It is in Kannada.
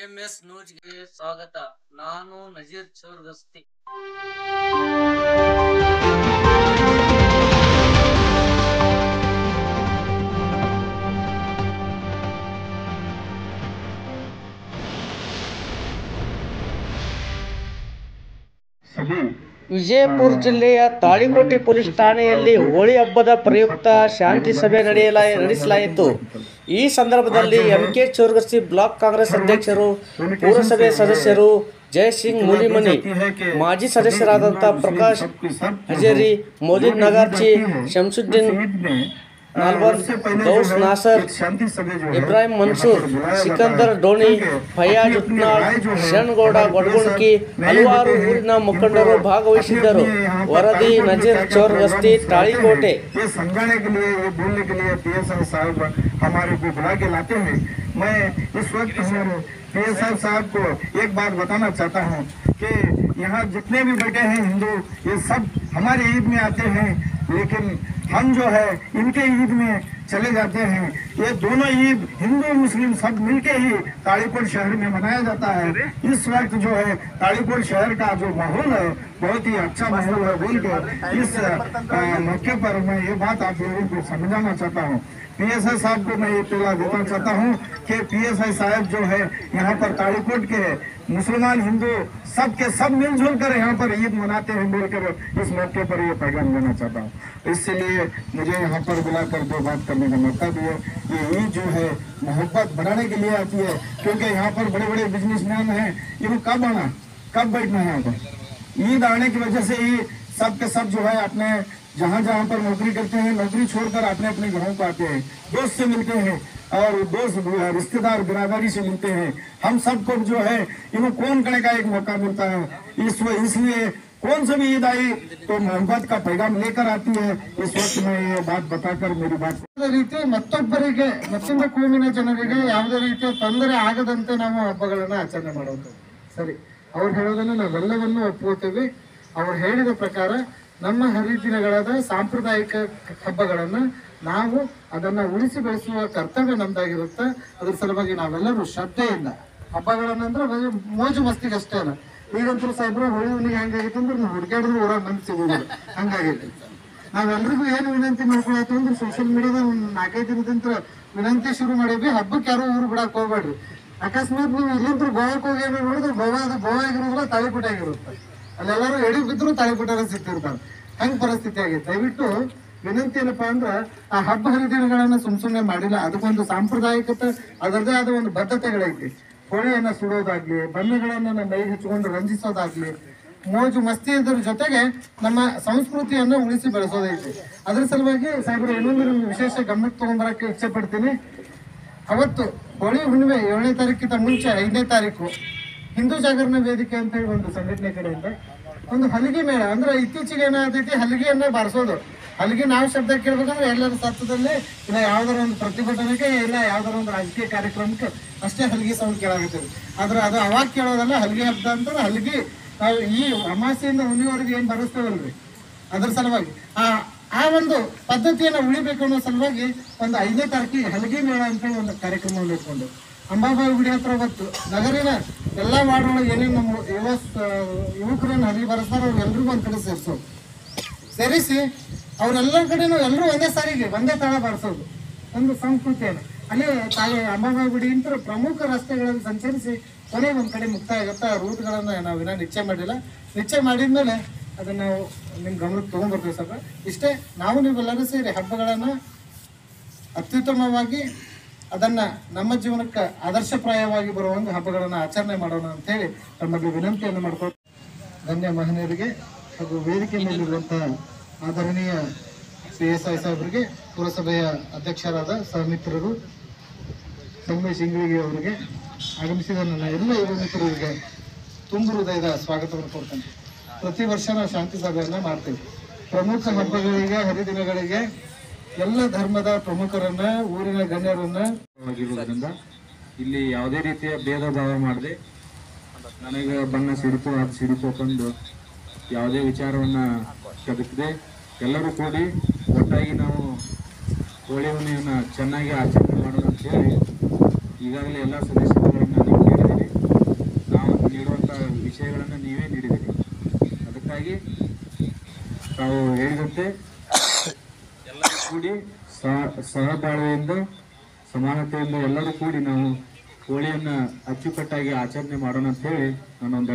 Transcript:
ಎಎಂಎಸ್ ನ್ಯೂಸ್ಗೆ ಸ್ವಾಗತ. ನಾನು ನಜೀರ್ ಚೌರ್ಗಸ್ತಿ. ವಿಜಯಪುರ ಜಿಲ್ಲೆಯ ತಾಳಿಕೋಟೆ ಪೊಲೀಸ್ ಠಾಣೆಯಲ್ಲಿ ಹೋಳಿ ಹಬ್ಬದ ಪ್ರಯುಕ್ತ ಶಾಂತಿ ಸಭೆ ನಡೆಸಲಾಯಿತು. ಈ ಸಂದರ್ಭದಲ್ಲಿ ಎಂಕೆ ಚೌರ್ಗಸ್ತಿ ಬ್ಲಾಕ್ ಕಾಂಗ್ರೆಸ್ ಅಧ್ಯಕ್ಷರು, ಪುರಸಭೆ ಸದಸ್ಯರು ಜಯಸಿಂಗ್ ಮೂಲಿಮನಿ, ಮಾಜಿ ಸದಸ್ಯರಾದಂಥ ಪ್ರಕಾಶ್ ಹಜೇರಿ, ಮೋದಿನ್ ನಗಾರ್ಚಿ, ಶಂಸುದ್ದೀನ್ ನಾಲ್ವನ್, ಗೌಸ್ ನಾಸರ್, ಇಬ್ರಾಹಿಂ ಮನ್ಸೂರ್, ಸಿಕಂದರ್ ಡೋಣಿ, ಫಯಾಜ್ ಉತ್ನಾಳ್, ಶರಣಗೌಡ ಗೊಡಗುಣಕಿ, ಹಲವಾರು ಊರಿನ ಮುಖಂಡರು ಭಾಗವಹಿಸಿದ್ದರು. ವರದಿ ನಜೀರ್ ಚೌರ್ಗಸ್ತಿ, ತಾಳಿಕೋಟೆ. पीएसआई साहब को एक बात बताना चाहता हूँ कि यहाँ जितने भी बैठे हैं हिंदू, ये सब हमारे ईद में आते हैं, लेकिन हम जो है इनके ईद में चले जाते हैं। ये दोनों ईद हिंदू मुस्लिम सब मिलके ही ताड़ीकोट शहर में मनाया जाता है। इस वक्त जो है ताड़ीकोट शहर का जो माहौल है बहुत ही अच्छा माहौल है बोल के इस मौके पर मैं ये बात आप लोगों को समझाना चाहता हूँ। पीएसआई साहब को मैं ये इत्तला देना चाहता हूँ कि पीएसआई साहब जो है यहाँ पर ताड़ीकोट के मुसलमान हिंदू सब के सब मिलजुल कर यहाँ पर ईद मनाते हैं बोलकर इस मौके पर ये पैगाम देना चाहता हूँ। इसलिए मुझे यहाँ पर बुलाकर दो बात करने का मौका दिया। ये ईद जो है मोहब्बत बढ़ाने के लिए आती है, क्योंकि यहाँ पर बड़े बड़े बिजनेसमैन हैं, इनको कब आना कब बैठना है यहाँ पर। ईद आने की वजह से ही सब के सब जो है अपने जहाँ जहाँ पर नौकरी करते हैं, नौकरी छोड़कर अपने अपने घरों को आते हैं, दोस्त से मिलते हैं और दोस्त रिश्तेदार बिरादरी से मिलते हैं। हम सबको जो है इनको कौन करने का एक मौका मिलता है। इसलिए कौन सी भी ईद आई तो मोहब्बत का पैगाम लेकर आती है। इस वक्त मैं ये बात बताकर मेरी बात ರೀತಿ ಮತ್ತೊಬ್ಬರಿಗೆ ಮತ್ತೊಂದು ಕೋಮಿನ ಜನರಿಗೆ ಯಾವುದೇ ರೀತಿಯ ತೊಂದರೆ ಆಗದಂತೆ ನಾವು ಹಬ್ಬಗಳನ್ನು ಆಚರಣೆ ಮಾಡೋದು ಸರಿ. ಅವ್ರು ಹೇಳೋದನ್ನು ನಾವೆಲ್ಲವನ್ನೂ ಒಪ್ಪುತ್ತೇವೆ. ಅವ್ರು ಹೇಳಿದ ಪ್ರಕಾರ ನಮ್ಮ ಹರಿದಿನಗಳಾದ ಸಾಂಪ್ರದಾಯಿಕ ಹಬ್ಬಗಳನ್ನು ನಾವು ಅದನ್ನು ಉಳಿಸಿ ಬೆಳೆಸುವ ಕರ್ತವ್ಯ ನಮ್ದಾಗಿರುತ್ತೆ. ಅದ್ರ ಸಲುವಾಗಿ ನಾವೆಲ್ಲರೂ ಶ್ರದ್ಧೆಯಿಂದ ಹಬ್ಬಗಳನ್ನಂದ್ರೆ ಮೋಜು ಮಸ್ತಿಗೆ ಅಷ್ಟೇ ಅಲ್ಲ. ಈಗಂತೂ ಸಾಹೇಬ್ರು ಹೋಳಿ ಹುಣ್ಣಿಗೆ ಹೆಂಗಾಗಿತ್ತು ಅಂದ್ರೆ ನಾವು ಹುಡುಗಾಡಿದ್ರು ಊರಾಗ ಮಂದಿ ಸಿಗೋದಿಲ್ಲ, ಹಂಗಾಗೈತಿ. ನಾವೆಲ್ಲರಿಗೂ ಏನು ವಿನಂತಿ ಮಾಡ್ಕೊಳತ್ತು ಅಂದ್ರೆ ಸೋಷಿಯಲ್ ಮೀಡಿಯಾದ ಒಂದು 4-5 ದಿನದಿಂದ ವಿನಂತಿ ಶುರು ಮಾಡೀವಿ, ಹಬ್ಬಕ್ಕೆ ಯಾರು ಊರು ಬಿಡಕ್ಕೆ ಹೋಗ್ಬೇಡ್ರಿ. ಅಕಸ್ಮಾತ್ ನೀವು ಇಲ್ಲಿಂದ ಗೋವಾಕ್ಕೆ ಹೋಗಿ ಏನೋ ನೋಡಿದ್ರೆ ಗೋವಾ ಆಗಿರೋದ್ರ ತಾಳಿಕೋಟೆ ಆಗಿರುತ್ತೆ, ಅಲ್ಲೆಲ್ಲರೂ ಎಡಿ ಬಿದ್ರು ತಾಳಿಕೋಟೆ ಸಿಗ್ತಿರ್ತಾರೆ. ಹಂಗೆ ಪರಿಸ್ಥಿತಿ ಆಗೈತೆ. ದಯವಿಟ್ಟು ವಿನಂತಿ ಏನಪ್ಪಾ ಅಂದ್ರೆ ಆ ಹಬ್ಬ ಹರಿದಿನಗಳನ್ನ ಸುಮ್ಮನೆ ಮಾಡಿಲ್ಲ, ಅದಕ್ಕೊಂದು ಸಾಂಪ್ರದಾಯಿಕತೆ ಅದರದೇ ಆದ ಒಂದು ಬದ್ಧತೆಗಳೈತಿ. ಹೋಳಿಯನ್ನ ಸುಡೋದಾಗ್ಲಿ, ಬಣ್ಣಗಳನ್ನ ನಮ್ಮ ಮೈಗೆ ಹಚ್ಕೊಂಡು ರಂಜಿಸೋದಾಗ್ಲಿ, ಮೋಜು ಮಸ್ತಿ ಇದ್ರ ಜೊತೆಗೆ ನಮ್ಮ ಸಂಸ್ಕೃತಿಯನ್ನು ಉಳಿಸಿ ಬೆಳೆಸೋದೈತಿ. ಅದ್ರ ಸಲುವಾಗಿ ಸಾಹೇಬ್ರು ಇನ್ನೊಂದು ವಿಶೇಷ ಗಮನಕ್ಕೆ ತಗೊಂಡ್ಬರಕ್ಕೆ ಇಚ್ಛೆ ಪಡ್ತೀನಿ. ಅವತ್ತು ಹೋಳಿ ಹುಣ್ಣಿಮೆ 7ನೇ ತಾರೀಕಿಂತ ಮುಂಚೆ 5ನೇ ತಾರೀಕು ಹಿಂದೂ ಜಾಗರಣ ವೇದಿಕೆ ಅಂತ ಹೇಳಿ ಒಂದು ಸಂಘಟನೆ ಕಡೆಯಿಂದ ಒಂದು ಹಲಗಿ ಮೇಳ, ಅಂದ್ರೆ ಇತ್ತೀಚೆಗೆ ಏನಾಗ್ತೈತಿ ಹಲಗಿಯನ್ನ ಬಾರಿಸೋದು. ಹಲಗಿ ನಾವು ಶಬ್ದ ಕೇಳ್ಬೇಕಂದ್ರೆ ಎಲ್ಲರ ಸತ್ತದಲ್ಲಿ ಇಲ್ಲ ಯಾವ್ದಾರ ಒಂದು ಪ್ರತಿಭಟನೆಗೆ ಇಲ್ಲ ಯಾವ್ದಾರ ಒಂದು ರಾಜಕೀಯ ಕಾರ್ಯಕ್ರಮಕ್ಕೆ ಅಷ್ಟೇ ಹಲಗಿ ಸೌಂಡ್ ಕೇಳಾಗುತ್ತದೆ. ಆದ್ರೆ ಅದು ಅವಾಗ ಕೇಳೋದಲ್ಲ. ಹಲಗಿ ಹಬ್ಬ ಅಂತಂದ್ರೆ ಹಲಗಿ ನಾವು ಈ ಅಮಾಸೆಯಿಂದ ಹುಣ್ಣಿವರೆಗೆ ಏನು ಬರೆಸ್ತೇವಲ್ರಿ, ಅದ್ರ ಸಲುವಾಗಿ ಆ ಒಂದು ಪದ್ಧತಿಯನ್ನು ಉಳಿಬೇಕು ಅನ್ನೋ ಸಲುವಾಗಿ ಒಂದು 5ನೇ ತಾರೀಕಿಗೆ ಹಲಗಿ ಮೇಳ ಅಂತ ಒಂದು ಕಾರ್ಯಕ್ರಮವನ್ನು ಇಟ್ಕೊಂಡು ಅಂಬಾಬಾಯಿ ಗುಡಿ ಹತ್ರ ಅವತ್ತು ನಗರಿನ ಎಲ್ಲ ವಾರ್ಡ್ಗಳಿಗೆ ಏನೇನು ನಮ್ಮ ಯುವಕರನ್ನು ಹಲಗಿ ಬರೆಸ್ತಾರೆ ಅವ್ರೆಲ್ರಿಗೂ ಒಂದು ಕಡೆ ಸೇರಿಸಿ ಅವರೆಲ್ಲ ಕಡೆನೂ ಎಲ್ಲರೂ ಒಂದೇ ಸಾರಿಗೆ ಒಂದೇ ತಾಳ ಬಾರಿಸೋದು ಒಂದು ಸಂಸ್ಕೃತಿಯನ್ನು ಅಲ್ಲಿ ಅಂಬಾಬಾಯಿ ಗುಡಿ ಅಂತ ಪ್ರಮುಖ ರಸ್ತೆಗಳಲ್ಲಿ ಸಂಚರಿಸಿ ಕೊನೆ ಒಂದು ಕಡೆ ಮುಕ್ತಾಯ ಆಗುತ್ತೆ. ಆ ರೂಟ್ಗಳನ್ನು ನಾವು ಇನ್ನೂ ನಿಶ್ಚಯ ಮಾಡಿಲ್ಲ. ನಿಶ್ಚಯ ಮಾಡಿದ್ಮೇಲೆ ಅದನ್ನು ನಾವು ನಿಮ್ಮ ಗಮನಕ್ಕೆ ತೊಗೊಂಡ್ಬರ್ತೀವಿ ಸರ್. ಇಷ್ಟೇ, ನಾವು ನೀವೆಲ್ಲರೂ ಸೇರಿ ಹಬ್ಬಗಳನ್ನು ಅತ್ಯುತ್ತಮವಾಗಿ ಅದನ್ನು ನಮ್ಮ ಜೀವನಕ್ಕೆ ಆದರ್ಶಪ್ರಾಯವಾಗಿ ಬರುವಂಗೆ ಹಬ್ಬಗಳನ್ನು ಆಚರಣೆ ಮಾಡೋಣ ಅಂತೇಳಿ ತಮಗೆ ವಿನಂತಿಯನ್ನು ಮಾಡ್ಕೊಂಡು ಧನ್ಯ ಮಹನೀಯರಿಗೆ ಹಾಗೂ ವೇದಿಕೆ ಮೇಲಿರುವಂತಹ ಆದರಣೀಯ PSI ಸಾಹೇಬರಿಗೆ, ಪುರಸಭೆಯ ಅಧ್ಯಕ್ಷರಾದ ಸಹಮಿತ್ರರು ಸಂಗಮೇಶ್ ಇಂಗ್ಳಿಗೆ ಅವರಿಗೆ, ಆಗಮಿಸಿದ ನನ್ನ ಎಲ್ಲ ಯುವ ಮಿತ್ರರಿಗೆ ತುಂಬ ಹೃದಯದ ಸ್ವಾಗತವನ್ನು ಕೊಡ್ತೇನೆ. ಪ್ರತಿ ವರ್ಷ ನಾವು ಶಾಂತಿ ಸಭೆಯನ್ನು ಮಾಡ್ತೇವೆ. ಪ್ರಮುಖ ಹಬ್ಬಗಳಿಗೆ ಹರಿದಿನಗಳಿಗೆ ಎಲ್ಲ ಧರ್ಮದ ಪ್ರಮುಖರನ್ನ ಊರಿನ ಗಣ್ಯರನ್ನ ಆಗಿರುವುದರಿಂದ ಇಲ್ಲಿ ಯಾವುದೇ ರೀತಿಯ ಭೇದ ಭಾವ ಮಾಡದೆ ನನಗೆ ಬಣ್ಣ ಸಿಡಿತು ಅದು ಸಿಡಿತು ತಂದು ಯಾವುದೇ ವಿಚಾರವನ್ನು ಕದಕದೆ ಎಲ್ಲರೂ ಕೂಡಿ ಒಟ್ಟಾಗಿ ನಾವು ಹೋಳಿ ಹುಣ್ಣಿಮೆಯನ್ನು ಚೆನ್ನಾಗಿ ಆಚರಣೆ ಮಾಡೋಣ ಅಂತೇಳಿ ಈಗಾಗಲೇ ಎಲ್ಲ ಸದಸ್ಯರುಗಳನ್ನು ನಾನು ಕೇಳಿದ್ದೀನಿ. ಅಧ್ಯಕ್ಷರಾಗಿ ತಾವು ಹೇಳಿದಂತೆ ಎಲ್ಲರೂ ಕೂಡಿ ಸಹಬಾಳ್ವೆಯಿಂದ ಸಮಾನತೆಯಿಂದ ಎಲ್ಲರೂ ಕೂಡಿ ನಾವು ಹೋಳಿಯನ್ನ ಅಚ್ಚುಕಟ್ಟಾಗಿ ಆಚರಣೆ ಮಾಡೋಣ ಅಂತ ಹೇಳಿ ನಾನೊಂದು